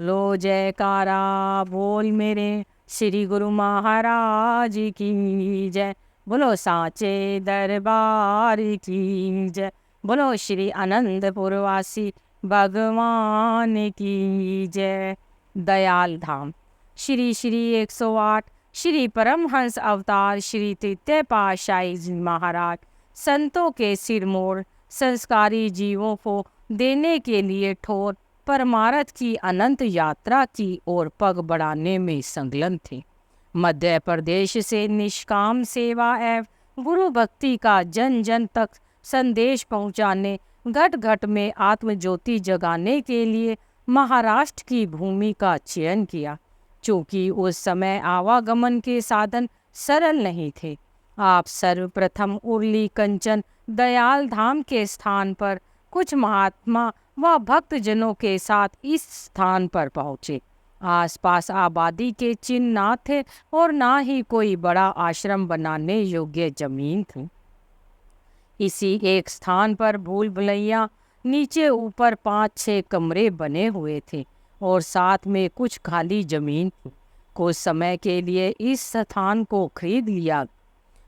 लो जयकारा बोल मेरे श्री गुरु महाराज की जय। बोलो साचे दरबार की जय। बोलो श्री अनंतपुरवासी भगवान की जय। दयाल धाम श्री श्री 108 श्री परमहंस अवतार श्री तृतीय पातशाही जी महाराज संतों के सिरमोर संस्कारी जीवों को देने के लिए ठोर परमार्थ की अनंत यात्रा की ओर पग बढ़ाने में संलग्न थे। मध्य प्रदेश से निष्काम सेवा एवं गुरु भक्ति का जन जन तक संदेश पहुंचाने, घट घट में आत्मज्योति जगाने के लिए महाराष्ट्र की भूमि का चयन किया। चूंकि उस समय आवागमन के साधन सरल नहीं थे, आप सर्वप्रथम उर्ली कंचन दयाल धाम के स्थान पर कुछ महात्मा व भक्तजनों के साथ इस स्थान पर पहुँचे। आसपास आबादी के चिन्ह ना थे और ना ही कोई बड़ा आश्रम बनाने योग्य जमीन थी। इसी एक स्थान पर भूल भुलैया नीचे ऊपर 5-6 कमरे बने हुए थे और साथ में कुछ खाली जमीन थी। कुछ समय के लिए इस स्थान को खरीद लिया।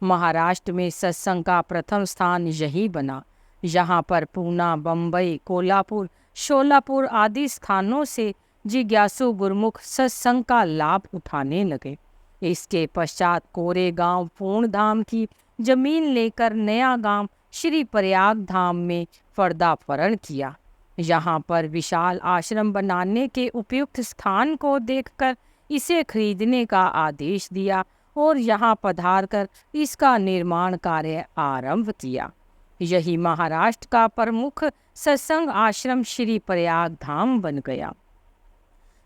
महाराष्ट्र में सत्संग का प्रथम स्थान यही बना। यहाँ पर पूना, बम्बई, कोल्हापुर, शोलापुर आदि स्थानों से जिज्ञासु गुरुमुख सत्संग का लाभ उठाने लगे। इसके पश्चात कोरेगांव पूर्णधाम की जमीन लेकर नया गांव श्री प्रयाग धाम में पर्दापरण किया। यहाँ पर विशाल आश्रम बनाने के उपयुक्त स्थान को देखकर इसे खरीदने का आदेश दिया और यहाँ पधारकर इसका निर्माण कार्य आरंभ किया। यही महाराष्ट्र का प्रमुख सत्संग आश्रम श्री प्रयाग धाम बन गया।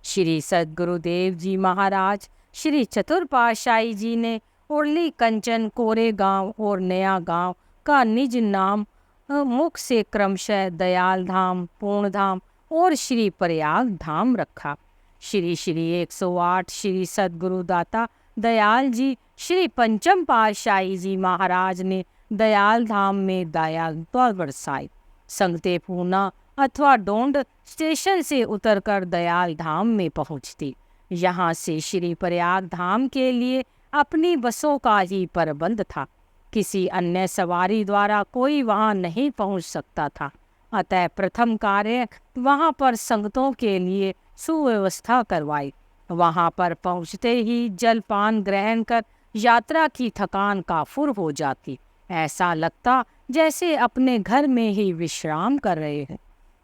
श्री सद्गुरुदेव जी महाराज श्री चतुर पातशाही जी ने उर्ली कंचन, कोरेगांव और नया गांव का निज नाम मुख से क्रमशः दयाल धाम, पूर्ण धाम और श्री प्रयाग धाम रखा। श्री श्री 108 श्री सद्गुरुदाता दयाल जी श्री पंचम पातशाही जी महाराज ने दयाल धाम में दयालुता बरसाई। संगते पूना अथवा डोंड स्टेशन से उतरकर दयाल धाम में पहुंचती। यहाँ से श्री प्रयाग धाम के लिए अपनी बसों का ही प्रबंध था। किसी अन्य सवारी द्वारा कोई वहाँ नहीं पहुँच सकता था। अतः प्रथम कार्य वहाँ पर संगतों के लिए सुव्यवस्था करवाई। वहाँ पर पहुँचते ही जलपान ग्रहण कर यात्रा की थकान काफुर हो जाती। ऐसा लगता जैसे अपने घर में ही विश्राम कर रहे हैं।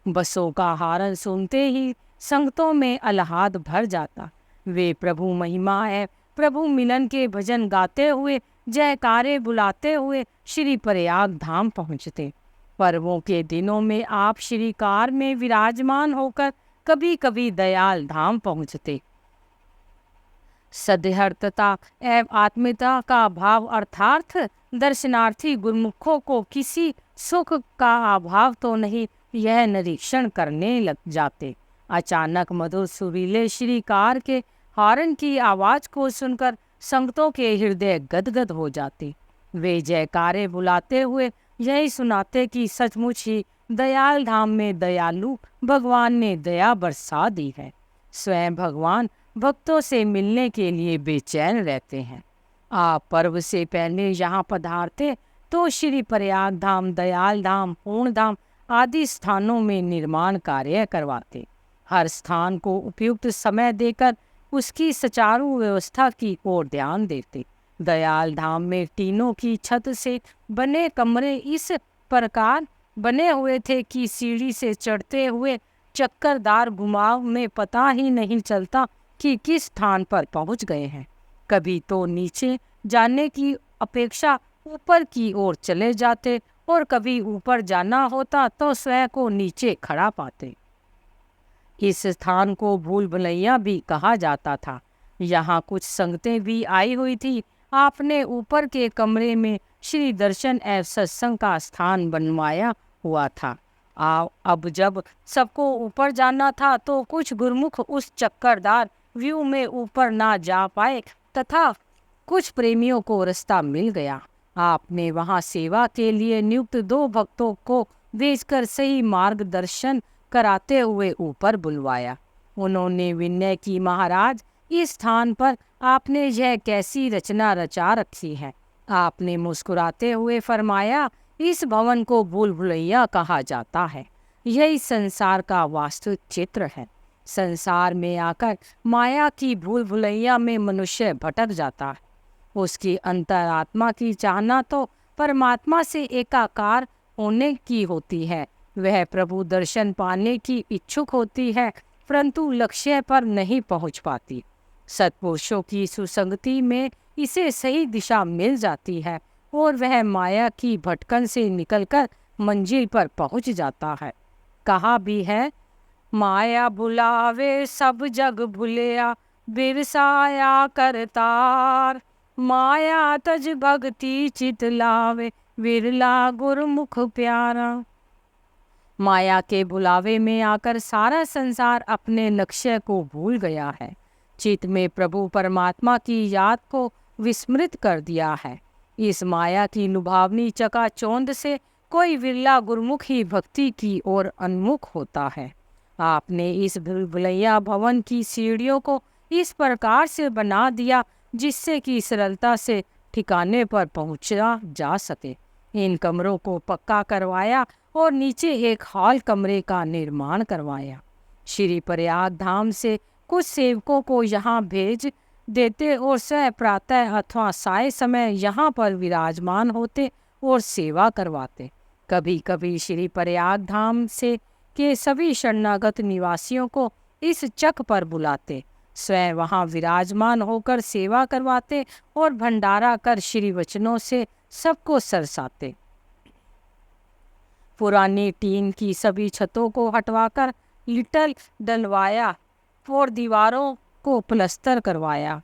बसों का हारन सुनते ही संगतों में आह्लाद भर जाता। वे प्रभु महिमा है, प्रभु मिलन के भजन गाते हुए, जयकारे बुलाते हुए श्री प्रयाग धाम पहुँचते। पर्वों के दिनों में आप श्री कार में विराजमान होकर कभी कभी दयाल धाम पहुँचते। सद्हर्तता एवं आत्मीयता का भाव अर्थार्थ दर्शनार्थी गुरुमुखों को किसी सुख का अभाव तो नहीं, यह निरीक्षण करने लग जाते। अचानक मधुर सुरीले श्रीकार के हॉर्न की आवाज को सुनकर संगतों के हृदय गदगद हो जाते। वे जयकारे बुलाते हुए यही सुनाते कि सचमुच ही दयाल धाम में दयालु भगवान ने दया बरसा दी है। स्वयं भगवान भक्तों से मिलने के लिए बेचैन रहते हैं। आप पर्व से पहले यहाँ पधारते तो श्री प्रयाग धाम, दयाल धाम, पूर्ण धाम आदि स्थानों में निर्माण कार्य करवाते। हर स्थान को उपयुक्त समय देकर उसकी सुचारू व्यवस्था की ओर ध्यान देते। दयाल धाम में टीनों की छत से बने कमरे इस प्रकार बने हुए थे कि सीढ़ी से चढ़ते हुए चक्करदार घुमाव में पता ही नहीं चलता कि किस स्थान पर पहुंच गए हैं। कभी तो नीचे जाने की अपेक्षा ऊपर की ओर चले जाते और कभी ऊपर जाना होता तो स्वयं को नीचे खड़ा पाते। इस स्थान को भूल भुलैया भी कहा जाता था। यहाँ कुछ संगतें भी आई हुई थी। आपने ऊपर के कमरे में श्री दर्शन एवं सत्संग का स्थान बनवाया हुआ था। अब जब सबको ऊपर जाना था तो कुछ गुरुमुख उस चक्करदार व्यू में ऊपर ना जा पाए तथा कुछ प्रेमियों को रास्ता मिल गया। आपने वहां सेवा के लिए नियुक्त 2 भक्तों को भेजकर सही मार्गदर्शन कराते हुए ऊपर बुलवाया। उन्होंने विनय की, महाराज इस स्थान पर आपने यह कैसी रचना रचा रखी है। आपने मुस्कुराते हुए फरमाया, इस भवन को भूल भुलैया कहा जाता है। यही संसार का वास्तविक चित्र है। संसार में आकर माया की भूल भुलैया में मनुष्य भटक जाता है। उसकी अंतरात्मा की चाहना तो परमात्मा से एकाकार होने की होती है। वह प्रभु दर्शन पाने की इच्छुक होती है, परंतु लक्ष्य पर नहीं पहुंच पाती। सत्पुरुषों की सुसंगति में इसे सही दिशा मिल जाती है और वह माया की भटकन से निकलकर मंजिल पर पहुंच जाता है। कहा भी है, माया भुलावे सब जग भुलिया, बिरसाया करतार। माया तज भक्ति चित लावे, विरला गुरमुख प्यारा। माया के बुलावे में आकर सारा संसार अपने लक्ष्य को भूल गया है। चित्त में प्रभु परमात्मा की याद को विस्मृत कर दिया है। इस माया की लुभावनी चकाचौंध से कोई विरला गुरमुख ही भक्ति की ओर उन्मुख होता है। आपने इस भुलैया भवन की सीढ़ियों को इस प्रकार से बना दिया जिससे कि सरलता से ठिकाने पर पहुंचा जा सके। इन कमरों को पक्का करवाया और नीचे एक हॉल कमरे का निर्माण करवाया। श्री प्रयाग धाम से कुछ सेवकों को यहाँ भेज देते और स्वयं प्रातः अथवा साय समय यहाँ पर विराजमान होते और सेवा करवाते। कभी कभी श्री प्रयाग धाम से के सभी शरणागत निवासियों को इस चक पर बुलाते, स्वयं वहाँ विराजमान होकर सेवा करवाते और भंडारा कर श्री वचनों से सबको सरसाते। पुरानी टीन की सभी छतों को हटवाकर लिटल डलवाया और दीवारों को प्लस्तर करवाया।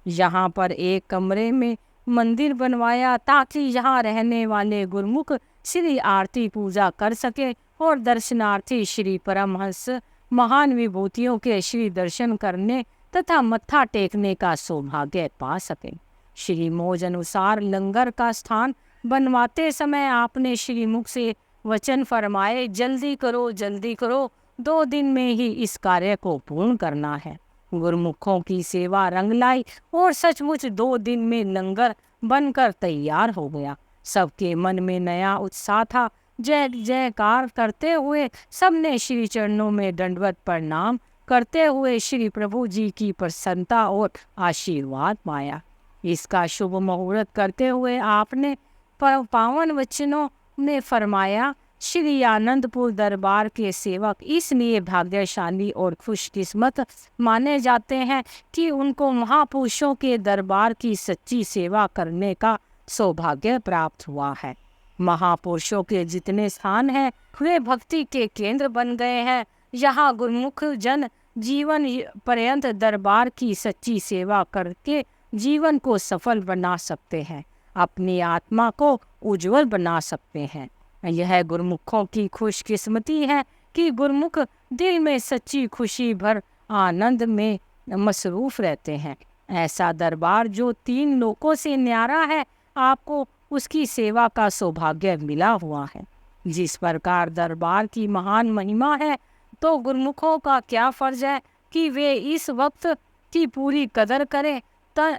यहाँ पर एक कमरे में मंदिर बनवाया ताकि यहाँ रहने वाले गुरमुख श्री आरती पूजा कर सके और दर्शनार्थी श्री परमहंस महान विभूतियों के श्री दर्शन करने तथा मत्था टेकने का सौभाग्य पा सके। श्री मौज अनुसार लंगर का स्थान बनवाते समय आपने श्री मुख से वचन फरमाए, जल्दी करो, 2 दिन में ही इस कार्य को पूर्ण करना है। गुरमुखों की सेवा रंग लाई और सचमुच 2 दिन में लंगर बनकर तैयार हो गया। सबके मन में नया उत्साह था। जय जयकार करते हुए सबने श्री चरणों में दंडवत प्रणाम करते हुए श्री प्रभु जी की प्रसन्नता और आशीर्वाद पाया। इसका शुभ मुहूर्त करते हुए आपने पावन वचनों में फरमाया, श्री आनंदपुर दरबार के सेवक इसलिए भाग्यशाली और खुशकिस्मत माने जाते हैं कि उनको महापुरुषों के दरबार की सच्ची सेवा करने का सौभाग्य प्राप्त हुआ है। महापुरुषों के जितने स्थान हैं वे भक्ति के केंद्र बन गए हैं। यहाँ गुरमुख जन जीवन पर्यंत दरबार की सच्ची सेवा करके जीवन को सफल बना सकते हैं, अपनी आत्मा को उज्जवल बना सकते हैं। यह गुरमुखों की खुशकिस्मती है कि गुरमुख दिल में सच्ची खुशी भर आनंद में मसरूफ रहते हैं। ऐसा दरबार जो 3 लोकों से न्यारा है, आपको उसकी सेवा का सौभाग्य मिला हुआ है। जिस प्रकार दरबार की महान महिमा है, तो गुरमुखों का क्या फर्ज है कि वे इस वक्त की पूरी कदर करें।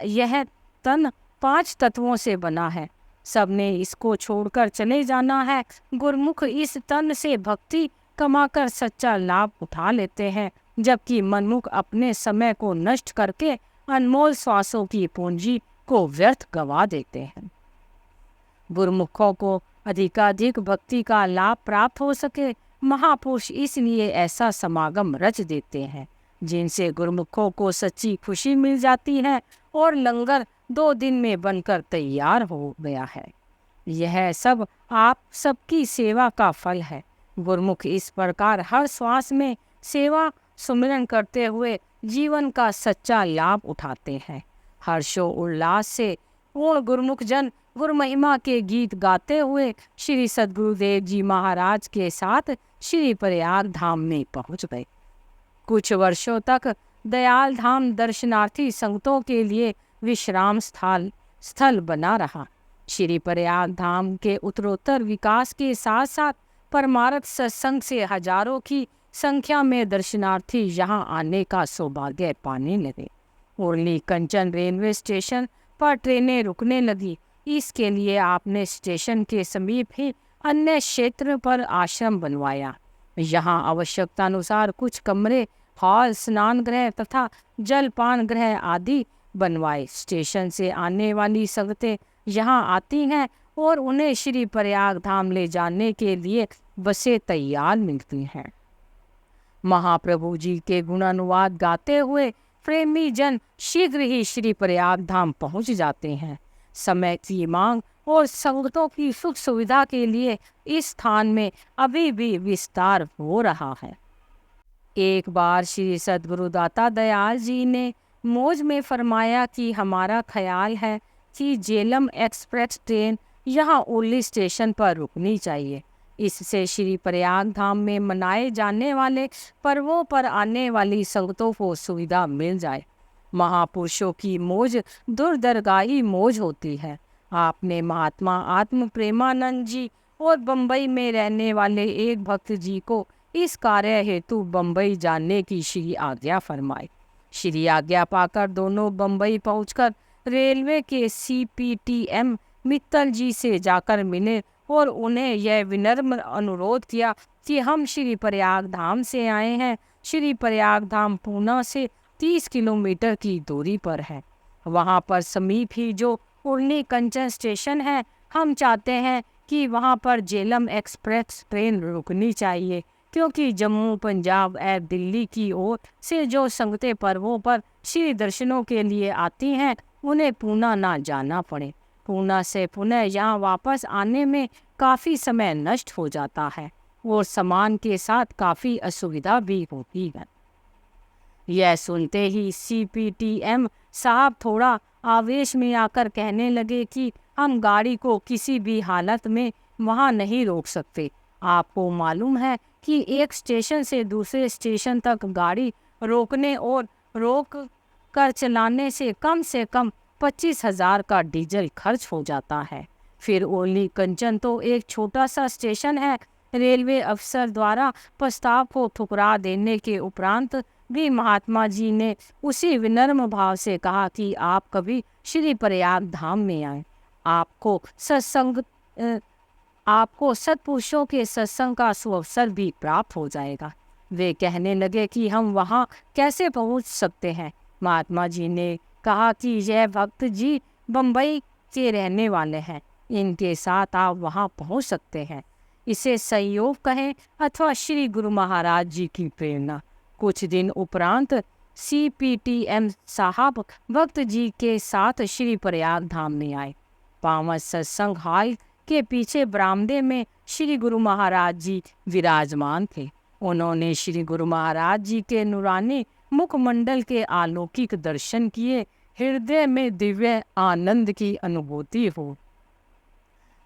यह तन 5 तत्वों से बना है, सबने इसको छोड़कर चले जाना है। गुरमुख इस तन से भक्ति कमाकर सच्चा लाभ उठा लेते हैं, जबकि मनमुख अपने समय को नष्ट करके अनमोल श्वासों की पूंजी को व्यर्थ गवा देते हैं। गुरमुखों को अधिकाधिक भक्ति का लाभ प्राप्त हो सके, महापुरुष इसलिए ऐसा समागम रच देते हैं जिनसे गुरमुखों को सच्ची खुशी मिल जाती है और लंगर 2 दिन में बनकर तैयार हो गया है। यह सब आप सबकी सेवा का फल है। गुरमुख इस प्रकार हर श्वास में सेवा सुमिरन करते हुए जीवन का सच्चा लाभ उठाते हैं। हर्षो उल्लास से पूर्ण गुरमुख जन गुरु महिमा के गीत गाते हुए श्री सद्गुरुदेव जी महाराज के साथ श्री प्रयाग धाम में पहुंच गए। कुछ वर्षों तक दयाल धाम दर्शनार्थी संगतों के लिए विश्राम स्थल बना रहा। श्री प्रयाग धाम के उत्तरोत्तर विकास के साथ साथ परमार्थ सत्संग से हजारों की संख्या में दर्शनार्थी यहाँ आने का सौभाग्य पाने लगे। उर्ली कंचन रेलवे स्टेशन पर ट्रेनें रुकने लगी। इसके लिए आपने स्टेशन के समीप ही अन्य क्षेत्र पर आश्रम बनवाया। यहाँ आवश्यकतानुसार कुछ कमरे, हॉल, स्नान गृह तथा जलपान गृह आदि बनवाए। स्टेशन से आने वाली संगतें यहाँ आती हैं और उन्हें श्री प्रयाग धाम ले जाने के लिए बसें तैयार मिलती हैं। महाप्रभु जी के गुणानुवाद गाते हुए प्रेमी जन शीघ्र ही श्री प्रयाग धाम पहुँच जाते हैं। समय की मांग और संगतों की सुख सुविधा के लिए इस स्थान में अभी भी विस्तार हो रहा है। एक बार श्री सद्गुरु दाता दयाल जी ने मौज में फरमाया कि हमारा ख्याल है कि झेलम एक्सप्रेस ट्रेन यहाँ उर्ली स्टेशन पर रुकनी चाहिए। इससे श्री प्रयाग धाम में मनाए जाने वाले पर्वों पर आने वाली संगतों को सुविधा मिल जाए। महापुरुषों की मौज दुर्दरगाही मौज होती है। आपने महात्मा आत्म प्रेमानंद जी और बम्बई में रहने वाले एक भक्त जी को इस कार्य हेतु बम्बई जाने की श्री आज्ञा फरमाई। श्री आज्ञा पाकर दोनों बम्बई पहुंचकर रेलवे के CPTM मित्तल जी से जाकर मिले और उन्हें यह विनम्र अनुरोध किया कि हम श्री प्रयाग धाम से आए हैं। श्री प्रयाग धाम पूना से 30 किलोमीटर की दूरी पर है। वहां पर समीप ही जो उर्ली कंचन स्टेशन है, हम चाहते हैं कि वहां पर झेलम एक्सप्रेस ट्रेन रुकनी चाहिए, क्योंकि जम्मू, पंजाब और दिल्ली की ओर से जो संगतें पर्वों पर श्री दर्शनों के लिए आती हैं, उन्हें पूना ना जाना पड़े। पूना से पुनः यहाँ वापस आने में काफ़ी समय नष्ट हो जाता है और सामान के साथ काफ़ी असुविधा भी होती है। यह सुनते ही CPTM साहब थोड़ा आवेश में आकर कहने लगे कि हम गाड़ी को किसी भी हालत में वहाँ नहीं रोक सकते। आपको मालूम है कि एक स्टेशन से दूसरे स्टेशन तक गाड़ी रोकने और रोक कर चलाने से कम 25,000 का डीजल खर्च हो जाता है। फिर उर्ली कंचन तो एक छोटा सा स्टेशन है। रेलवे अफसर द्वारा प्रस्ताव को ठुकरा देने के उपरांत भी महात्मा जी ने उसी विनम्र भाव से कहा कि आप कभी श्री प्रयाग धाम में आए, आपको सत्पुरुषों के सत्संग का सुअवसर भी प्राप्त हो जाएगा। वे कहने लगे कि हम वहाँ कैसे पहुँच सकते हैं। महात्मा जी ने कहा कि यह भक्त जी बम्बई के रहने वाले हैं, इनके साथ आप वहाँ पहुँच सकते हैं। इसे संयोग कहें अथवा श्री गुरु महाराज जी की प्रेरणा। कुछ दिन उपरांत CPTM साहब भक्त जी के साथ श्री प्रयाग धाम में आए। पावन सत्संग हॉल के पीछे बरामदे में श्री गुरु महाराज जी विराजमान थे। उन्होंने श्री गुरु महाराज जी के नूरानी मुखमंडल के अलौकिक दर्शन किए। हृदय में दिव्य आनंद की अनुभूति हो।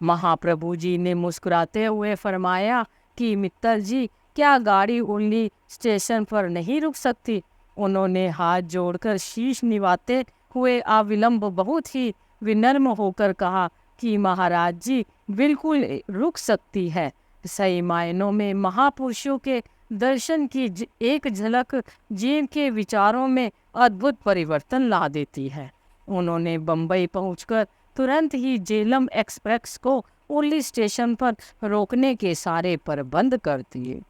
महाप्रभु जी ने मुस्कुराते हुए फरमाया कि मित्तल जी, क्या गाड़ी उर्ली स्टेशन पर नहीं रुक सकती? उन्होंने हाथ जोड़कर शीश निवाते हुए अविलंब बहुत ही विनम्र होकर कहा कि महाराज जी, बिल्कुल रुक सकती है। सही मायनों में महापुरुषों के दर्शन की एक झलक जीव के विचारों में अद्भुत परिवर्तन ला देती है। उन्होंने बम्बई पहुंचकर तुरंत ही झेलम एक्सप्रेस को उर्ली स्टेशन पर रोकने के सारे प्रबंध कर दिए।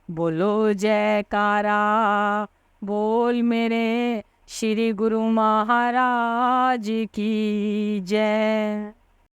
बोलो जयकारा बोल मेरे श्री गुरु महाराज की जय।